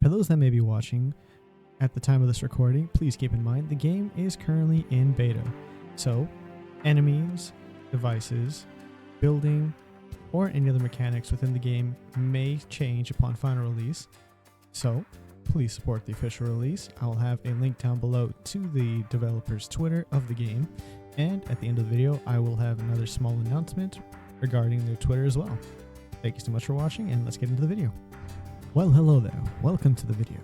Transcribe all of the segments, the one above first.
For those that may be watching at the time of this recording, please keep in mind the game is currently in beta. So, enemies, devices, building, or any other mechanics within the game may change upon final release. So, please support the official release. I will have a link down below to the developer's Twitter of the game. And at the end of the video, I will have another small announcement regarding their Twitter as well. Thank you so much for watching, and let's get into the video. Well, hello there. Welcome to the video.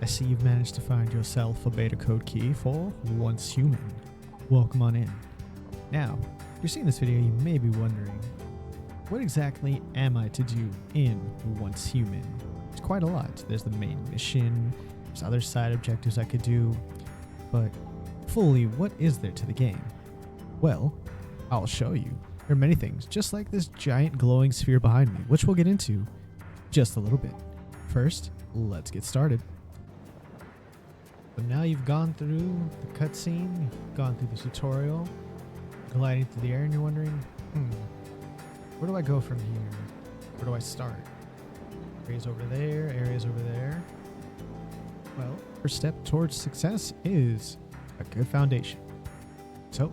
I see you've managed to find yourself a beta code key for OnceHuman. Welcome on in. Now, if you're seeing this video, you may be wondering, what exactly am I to do in OnceHuman? It's quite a lot. There's the main mission, there's other side objectives I could do, but fully, what is there to the game? Well, I'll show you. There are many things, just like this giant glowing sphere behind me, which we'll get into just a little bit. First, let's get started. So now you've gone through the cutscene, you've gone through the tutorial, gliding through the air, and you're wondering, where do I go from here? Where do I start? Areas over there, areas over there. Well, first step towards success is a good foundation. So,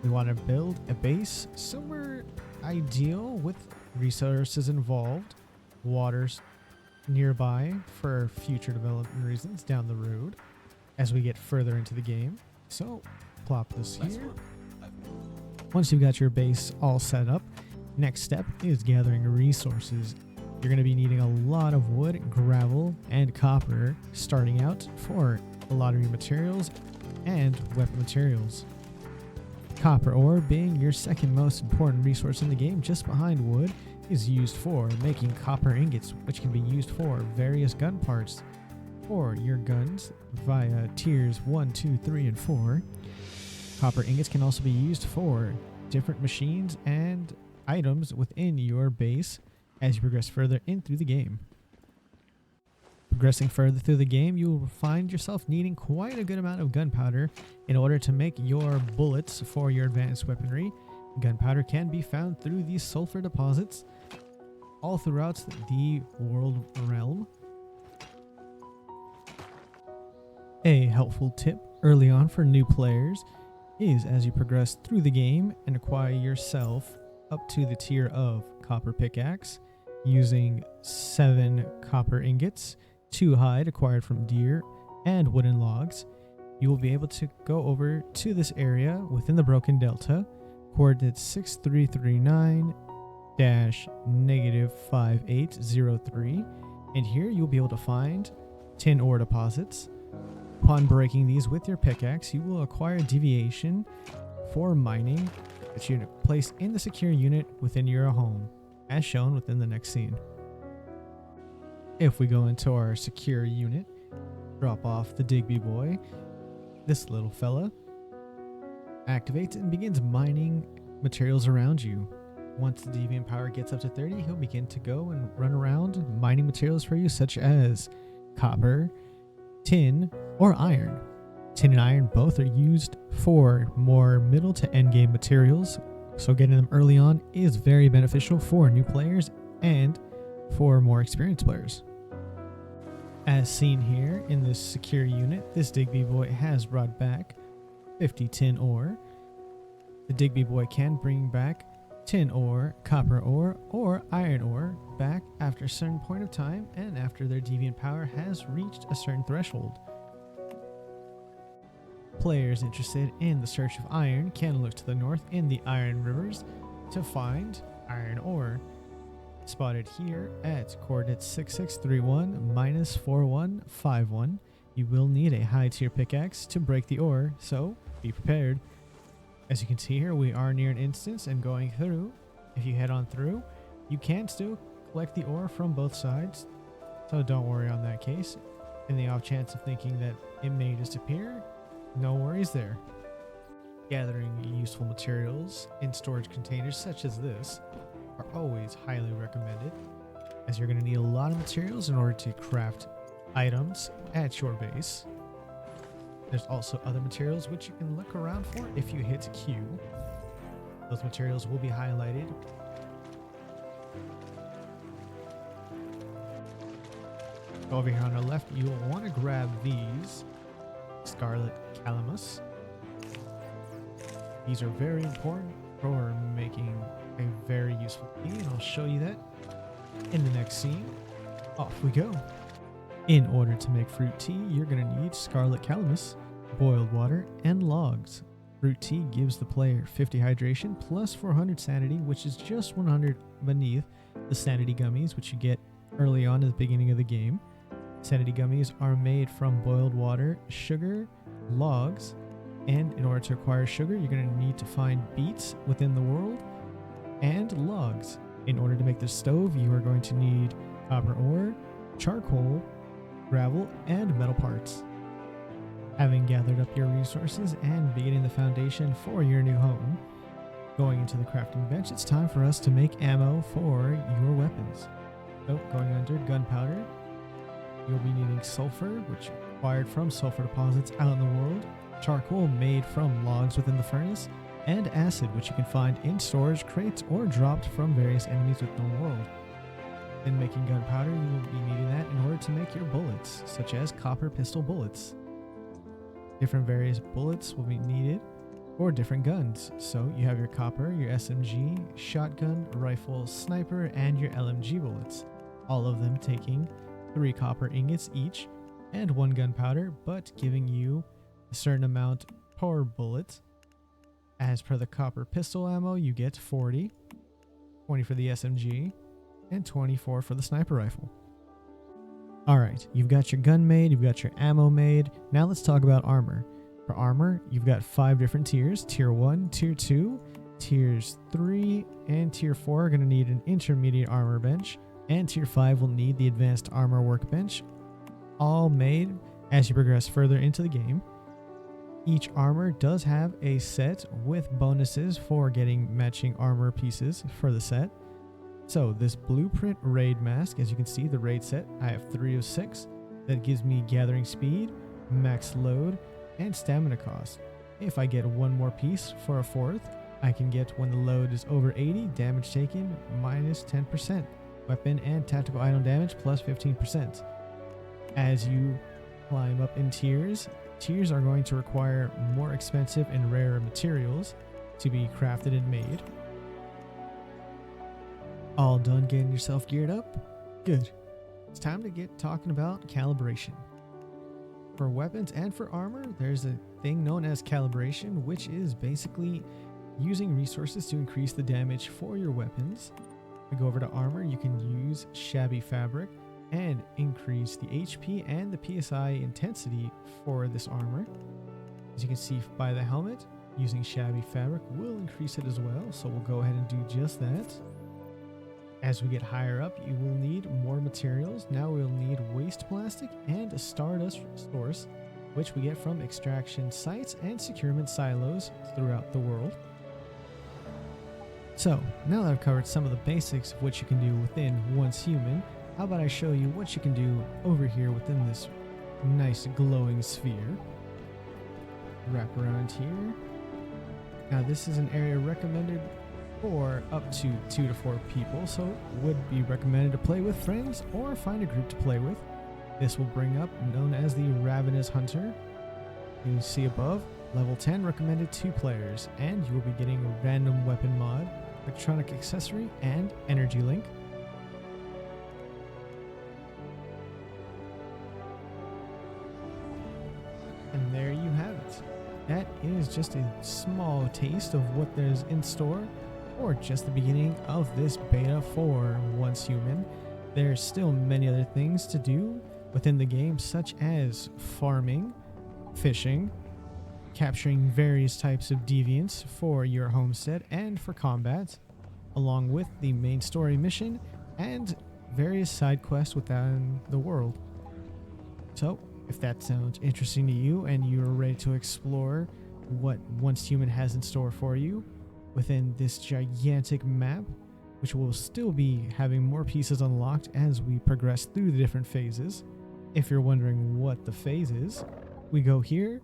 we want to build a base somewhere ideal with resources involved, waters nearby for future development reasons down the road as we get further into the game. So, plop this here. Once you've got your base all set up, next step is gathering resources. You're going to be needing a lot of wood, gravel, and copper starting out for a lot of your materials and weapon materials. Copper ore, being your second most important resource in the game just behind wood, is used for making copper ingots, which can be used for various gun parts for your guns via tiers 1, 2, 3, and 4. Copper ingots can also be used for different machines and items within your base as you progress further in through the game. Progressing further through the game, you will find yourself needing quite a good amount of gunpowder in order to make your bullets for your advanced weaponry. Gunpowder can be found through these sulfur deposits all throughout the world realm. A helpful tip early on for new players is, as you progress through the game and acquire yourself up to the tier of copper pickaxe, using 7 copper ingots, 2 hide acquired from deer, and wooden logs, you will be able to go over to this area within the Broken Delta, coordinates 6339-5803, and here you'll be able to find tin ore deposits. Upon breaking these with your pickaxe, you will acquire deviation for mining that you place in the secure unit within your home, as shown within the next scene. If we go into our secure unit, drop off the Digby boy, this little fella activates and begins mining materials around you. Once the deviant power gets up to 30, he'll begin to go and run around mining materials for you, such as copper, tin, or iron. Tin and iron both are used for more middle to end game materials, so getting them early on is very beneficial for new players and for more experienced players. As seen here in this secure unit, this Digby boy has brought back 50 tin ore. The Digby boy can bring back tin ore, copper ore, or iron ore back after a certain point of time and after their deviant power has reached a certain threshold. Players interested in the search of iron can look to the north in the iron rivers to find iron ore. Spotted here at coordinates 6631-4151. You will need a high tier pickaxe to break the ore, so be prepared. As you can see here, we are near an instance and going through. If you head on through, you can still collect the ore from both sides, so don't worry on that case. In the off chance of thinking that it may disappear, no worries there. Gathering useful materials in storage containers such as this are always highly recommended, as you're going to need a lot of materials in order to craft items at your base. There's also other materials which you can look around for if you hit Q. Those materials will be highlighted. Over here on our left, you'll want to grab these Scarlet Calamus. These are very important for making a very useful tea, and I'll show you that in the next scene. Off we go. In order to make fruit tea, you're going to need Scarlet Calamus, boiled water, and logs. Fruit tea gives the player 50 hydration plus 400 sanity, which is just 100 beneath the sanity gummies, which you get early on at the beginning of the game. Sanity gummies are made from boiled water, sugar, logs, and in order to acquire sugar, you're going to need to find beets within the world and logs. In order to make the stove, you are going to need copper ore, charcoal, gravel, and metal parts. Having gathered up your resources and beginning the foundation for your new home, going into the crafting bench, it's time for us to make ammo for your weapons. So, going under gunpowder, you'll be needing sulfur, which is acquired from sulfur deposits out in the world, charcoal made from logs within the furnace, and acid, which you can find in storage crates or dropped from various enemies within the world. In making gunpowder, you will be needing that in order to make your bullets, such as copper pistol bullets. Different various bullets will be needed for different guns. So you have your copper, your SMG, shotgun, rifle, sniper, and your LMG bullets. All of them taking 3 copper ingots each and 1 gunpowder, but giving you a certain amount per bullet. As per the copper pistol ammo, you get 40, 20 for the SMG, and 24 for the sniper rifle. Alright, you've got your gun made, you've got your ammo made. Now let's talk about armor. For armor, you've got 5 different tiers. Tier 1, Tier 2, Tiers 3, and Tier 4 are going to need an intermediate armor bench. And Tier 5 will need the advanced armor workbench, all made as you progress further into the game. Each armor does have a set with bonuses for getting matching armor pieces for the set. So this blueprint raid mask, as you can see, the raid set, I have 3 of 6. That gives me gathering speed, max load, and stamina cost. If I get one more piece for a 4th, I can get, when the load is over 80, damage taken minus 10%. Weapon and tactical item damage plus 15%. As you climb up in tiers, tiers are going to require more expensive and rarer materials to be crafted and made. All done getting yourself geared up? Good. It's time to get talking about calibration. For weapons and for armor, there's a thing known as calibration, which is basically using resources to increase the damage for your weapons. We go over to armor, you can use shabby fabric and increase the HP and the PSI intensity for this armor. As you can see by the helmet, using shabby fabric will increase it as well, so we'll go ahead and do just that. As we get higher up, you will need more materials. Now we'll need waste plastic and a stardust source, which we get from extraction sites and securement silos throughout the world. So, now that I've covered some of the basics of what you can do within OnceHuman, how about I show you what you can do over here within this nice glowing sphere. Wrap around here. Now this is an area recommended for up to 2 to 4 people, so it would be recommended to play with friends or find a group to play with. This will bring up known as the Ravenous Hunter. You see above, level 10 recommended 2 players, and you will be getting a random weapon mod, electronic accessory, and energy link. And there you have it. That is just a small taste of what there's in store, or just the beginning of this beta for OnceHuman. There's still many other things to do within the game, such as farming, fishing, capturing various types of deviants for your homestead and for combat, along with the main story mission and various side quests within the world. So, if that sounds interesting to you and you're ready to explore what OnceHuman has in store for you within this gigantic map, which will still be having more pieces unlocked as we progress through the different phases. If you're wondering what the phase is, we go here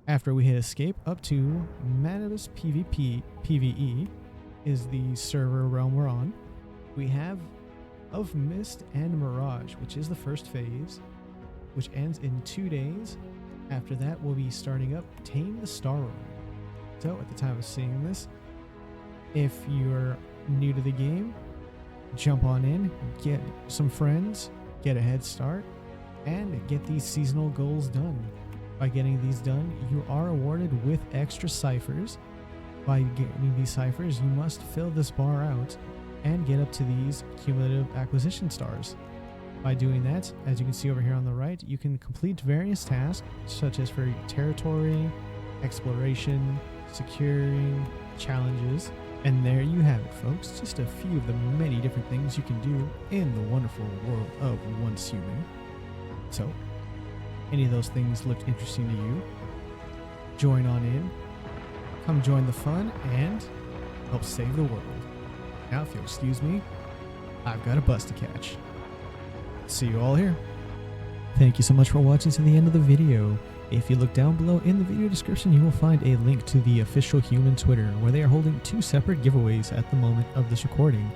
after we hit escape up to Manibus PvE is the server realm we're on. We have Of Mist and Mirage, which is the first phase. which ends in 2 days. After that, we'll be starting up Tame the Star Rover. So at the time of seeing this, if you're new to the game, jump on in, get some friends, get a head start, and get these seasonal goals done. By getting these done, you are awarded with extra ciphers. By getting these ciphers, you must fill this bar out and get up to these cumulative acquisition stars. By doing that, as you can see over here on the right, you can complete various tasks such as for territory, exploration, securing, challenges, and there you have it, folks. Just a few of the many different things you can do in the wonderful world of OnceHuman. So, any of those things looked interesting to you? Join on in, come join the fun, and help save the world. Now, if you'll excuse me, I've got a bus to catch. See you all here. Thank you so much for watching to the end of the video. If you look down below in the video description, you will find a link to the official Human Twitter, where they are holding 2 separate giveaways at the moment of this recording.